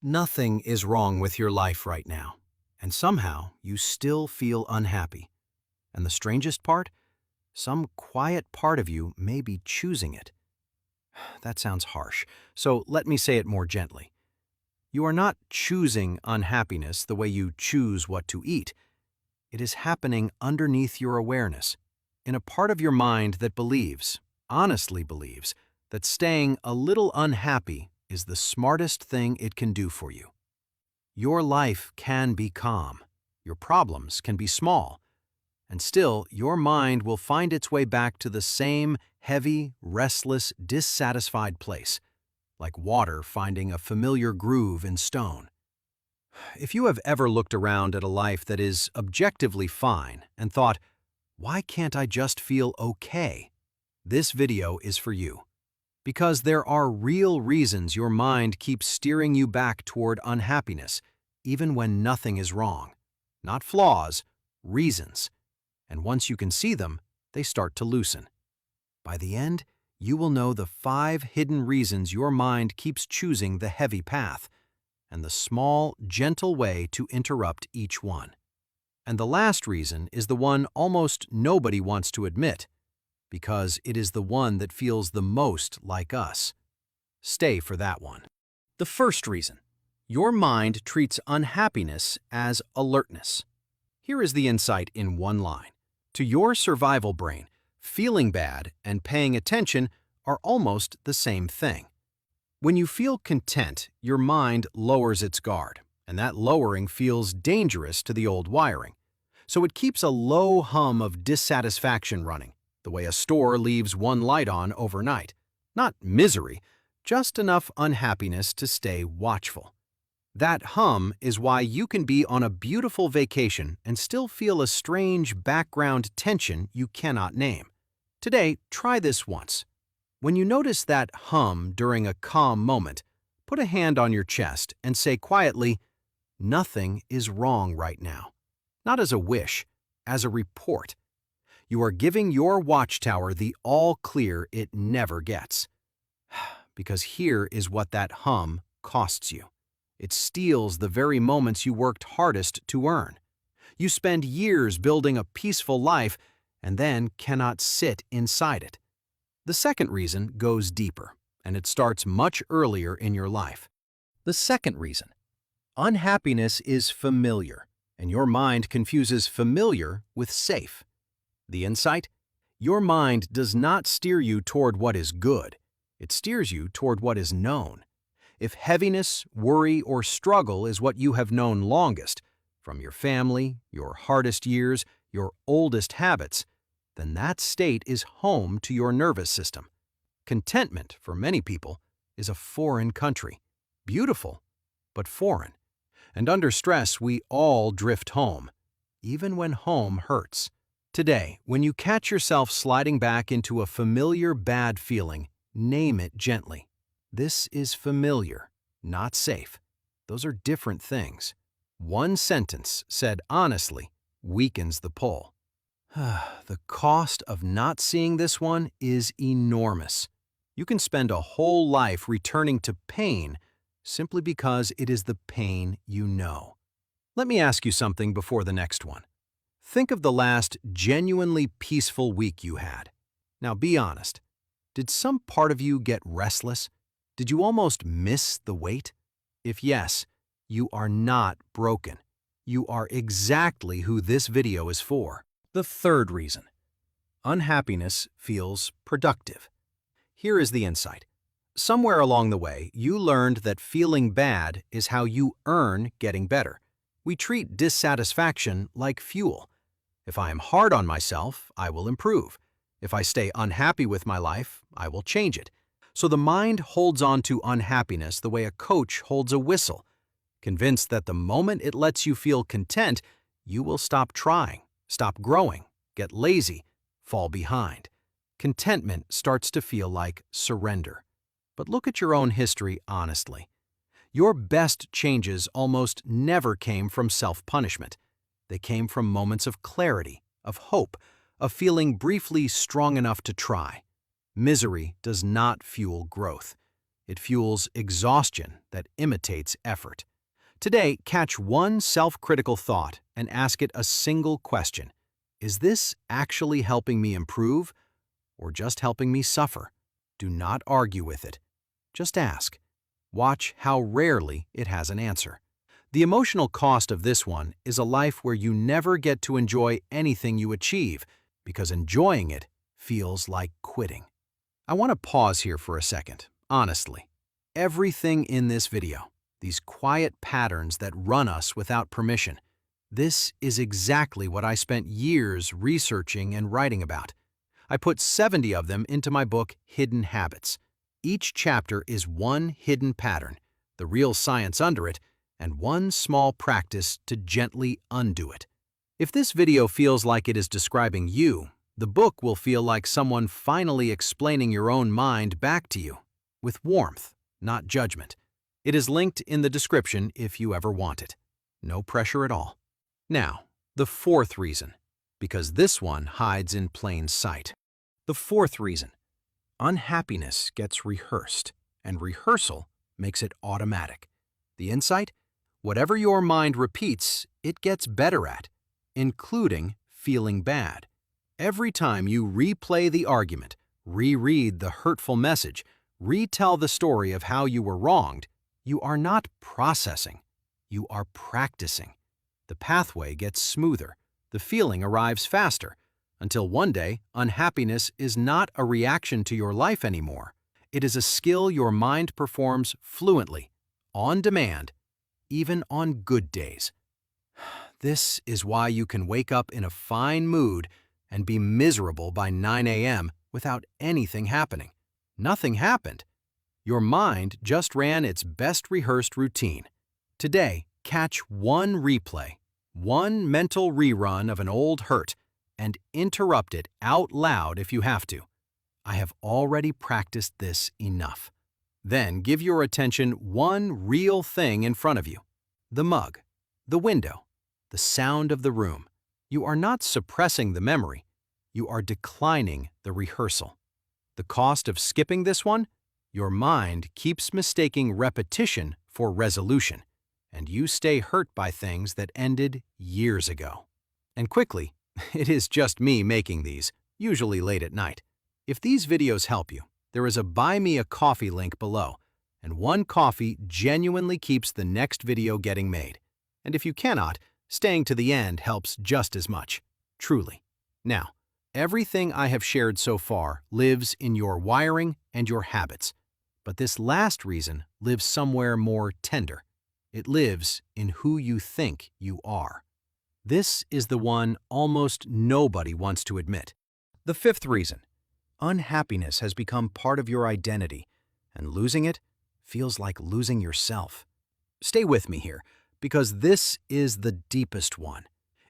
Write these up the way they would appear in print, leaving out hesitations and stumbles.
Nothing is wrong with your life right now, and somehow you still feel unhappy. And the strangest part? Some quiet part of you may be choosing it. That sounds harsh, so let me say it more gently. You are not choosing unhappiness the way you choose what to eat. It is happening underneath your awareness, in a part of your mind that believes, honestly believes, that staying a little unhappy is the smartest thing it can do for you. Your life can be calm, your problems can be small, and still your mind will find its way back to the same heavy, restless, dissatisfied place, like water finding a familiar groove in stone. If you have ever looked around at a life that is objectively fine and thought, why can't I just feel okay? This video is for you. Because there are real reasons your mind keeps steering you back toward unhappiness, even when nothing is wrong. Not flaws, reasons. And once you can see them, they start to loosen. By the end, you will know the 5 hidden reasons your mind keeps choosing the heavy path, and the small, gentle way to interrupt each one. And the last reason is the one almost nobody wants to admit, because it is the one that feels the most like us. Stay for that one. The first reason. Your mind treats unhappiness as alertness. Here is the insight in one line. To your survival brain, feeling bad and paying attention are almost the same thing. When you feel content, your mind lowers its guard, and that lowering feels dangerous to the old wiring. So it keeps a low hum of dissatisfaction running, the way a store leaves one light on overnight. Not misery, just enough unhappiness to stay watchful. That hum is why you can be on a beautiful vacation and still feel a strange background tension you cannot name. Today, try this once. When you notice that hum during a calm moment, put a hand on your chest and say quietly, "Nothing is wrong right now." Not as a wish, as a report. You are giving your watchtower the all-clear it never gets. Because here is what that hum costs you. It steals the very moments you worked hardest to earn. You spend years building a peaceful life and then cannot sit inside it. The second reason goes deeper, and it starts much earlier in your life. The second reason. Unhappiness is familiar, and your mind confuses familiar with safe. The insight? Your mind does not steer you toward what is good. It steers you toward what is known. If heaviness, worry, or struggle is what you have known longest, from your family, your hardest years, your oldest habits, then that state is home to your nervous system. Contentment, for many people, is a foreign country. Beautiful, but foreign. And under stress, we all drift home, even when home hurts. Today, when you catch yourself sliding back into a familiar bad feeling, name it gently. This is familiar, not safe. Those are different things. One sentence said honestly weakens the pull. The cost of not seeing this one is enormous. You can spend a whole life returning to pain simply because it is the pain you know. Let me ask you something before the next one. Think of the last genuinely peaceful week you had. Now be honest. Did some part of you get restless? Did you almost miss the wait? If yes, you are not broken. You are exactly who this video is for. The third reason. Unhappiness feels productive. Here is the insight. Somewhere along the way, you learned that feeling bad is how you earn getting better. We treat dissatisfaction like fuel. If I am hard on myself, I will improve. If I stay unhappy with my life, I will change it. So the mind holds on to unhappiness the way a coach holds a whistle, convinced that the moment it lets you feel content, you will stop trying, stop growing, get lazy, fall behind. Contentment starts to feel like surrender. But look at your own history honestly. Your best changes almost never came from self-punishment. They came from moments of clarity, of hope, of feeling briefly strong enough to try. Misery does not fuel growth. It fuels exhaustion that imitates effort. Today, catch one self-critical thought and ask it a single question. Is this actually helping me improve or just helping me suffer? Do not argue with it. Just ask. Watch how rarely it has an answer. The emotional cost of this one is a life where you never get to enjoy anything you achieve because enjoying it feels like quitting. I want to pause here for a second, honestly. Everything in this video, these quiet patterns that run us without permission, this is exactly what I spent years researching and writing about. I put 70 of them into my book, Hidden Habits. Each chapter is one hidden pattern, the real science under it, and one small practice to gently undo it. If this video feels like it is describing you, the book will feel like someone finally explaining your own mind back to you, with warmth, not judgment. It is linked in the description if you ever want it. No pressure at all. Now, the fourth reason, because this one hides in plain sight. The fourth reason. Unhappiness gets rehearsed, and rehearsal makes it automatic. The insight? Whatever your mind repeats, it gets better at, including feeling bad. Every time you replay the argument, reread the hurtful message, retell the story of how you were wronged, you are not processing, you are practicing. The pathway gets smoother, the feeling arrives faster, until one day, unhappiness is not a reaction to your life anymore. It is a skill your mind performs fluently, on demand, even on good days. This is why you can wake up in a fine mood and be miserable by 9 a.m. without anything happening. Nothing happened. Your mind just ran its best rehearsed routine. Today, catch one replay, one mental rerun of an old hurt, and interrupt it out loud if you have to. I have already practiced this enough. Then give your attention one real thing in front of you. The mug, the window, the sound of the room. You are not suppressing the memory. You are declining the rehearsal. The cost of skipping this one? Your mind keeps mistaking repetition for resolution, and you stay hurt by things that ended years ago. And quickly, it is just me making these, usually late at night. If these videos help you, there is a Buy Me a Coffee link below, and one coffee genuinely keeps the next video getting made. And if you cannot, staying to the end helps just as much, truly. Now, everything I have shared so far lives in your wiring and your habits, but this last reason lives somewhere more tender. It lives in who you think you are. This is the one almost nobody wants to admit. The fifth reason. Unhappiness has become part of your identity, and losing it feels like losing yourself. Stay with me here, because this is the deepest one.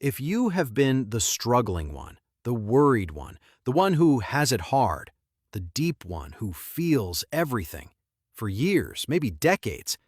If you have been the struggling one, the worried one, the one who has it hard, the deep one who feels everything, for years, maybe decades,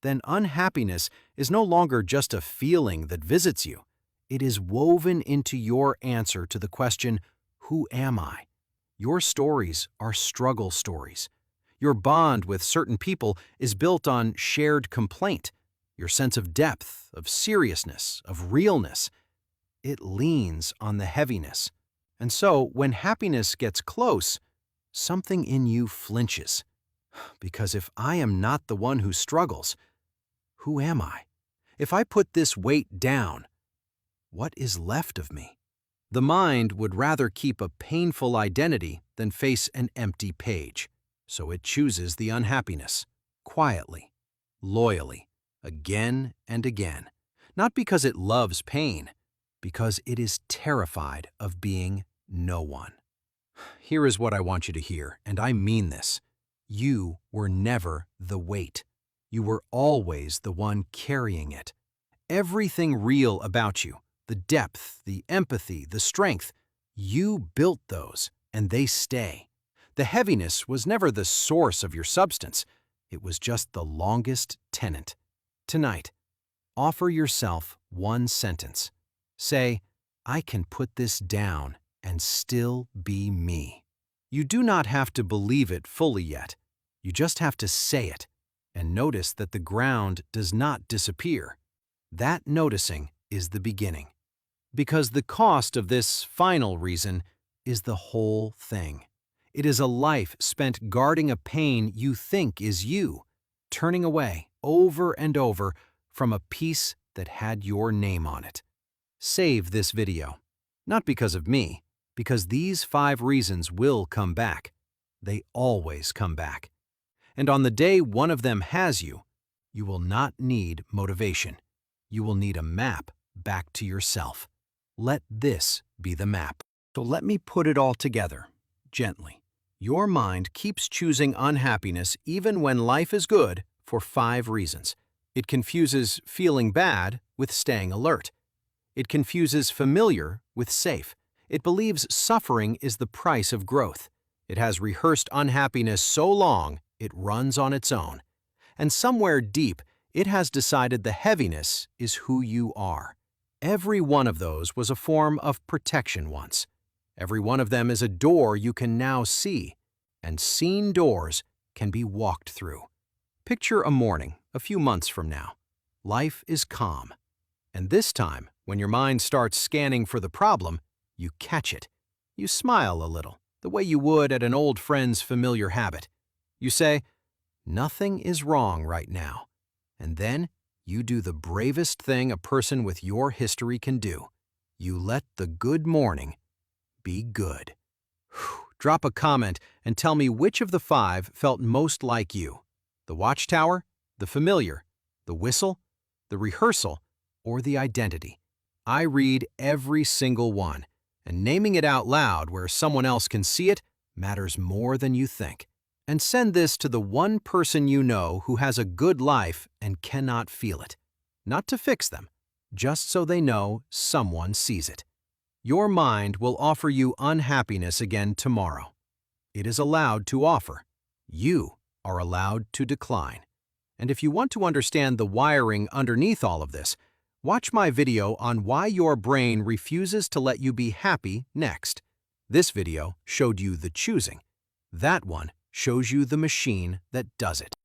then unhappiness is no longer just a feeling that visits you. It is woven into your answer to the question, who am I? Your stories are struggle stories. Your bond with certain people is built on shared complaint. Your sense of depth, of seriousness, of realness, it leans on the heaviness. And so, when happiness gets close, something in you flinches. Because if I am not the one who struggles, who am I? If I put this weight down, what is left of me? The mind would rather keep a painful identity than face an empty page. So it chooses the unhappiness, quietly, loyally, again and again. Not because it loves pain, because it is terrified of being no one. Here is what I want you to hear, and I mean this. You were never the weight. You were always the one carrying it. Everything real about you, the depth, the empathy, the strength, you built those, and they stay. The heaviness was never the source of your substance. It was just the longest tenant. Tonight, offer yourself one sentence. Say, I can put this down and still be me. You do not have to believe it fully yet. You just have to say it and notice that the ground does not disappear. That noticing is the beginning. Because the cost of this final reason is the whole thing. It is a life spent guarding a pain you think is you, turning away over and over from a piece that had your name on it. Save this video. Not because of me, because these 5 reasons will come back. They always come back. And on the day one of them has you, you will not need motivation. You will need a map back to yourself. Let this be the map. So let me put it all together, gently. Your mind keeps choosing unhappiness even when life is good for 5 reasons. It confuses feeling bad with staying alert. It confuses familiar with safe. It believes suffering is the price of growth. It has rehearsed unhappiness so long it runs on its own. And somewhere deep, it has decided the heaviness is who you are. Every one of those was a form of protection once. Every one of them is a door you can now see, and seen doors can be walked through. Picture a morning a few months from now. Life is calm. And this time, when your mind starts scanning for the problem, you catch it. You smile a little, the way you would at an old friend's familiar habit. You say, "Nothing is wrong right now." And then you do the bravest thing a person with your history can do. You let the good morning be good. Drop a comment and tell me which of the 5 felt most like you. The watchtower, the familiar, the whistle, the rehearsal, or the identity. I read every single one, and naming it out loud where someone else can see it matters more than you think. And send this to the one person you know who has a good life and cannot feel it. Not to fix them, just so they know someone sees it. Your mind will offer you unhappiness again tomorrow. It is allowed to offer. You are allowed to decline. And if you want to understand the wiring underneath all of this, watch my video on why your brain refuses to let you be happy next. This video showed you the choosing. That one shows you the machine that does it.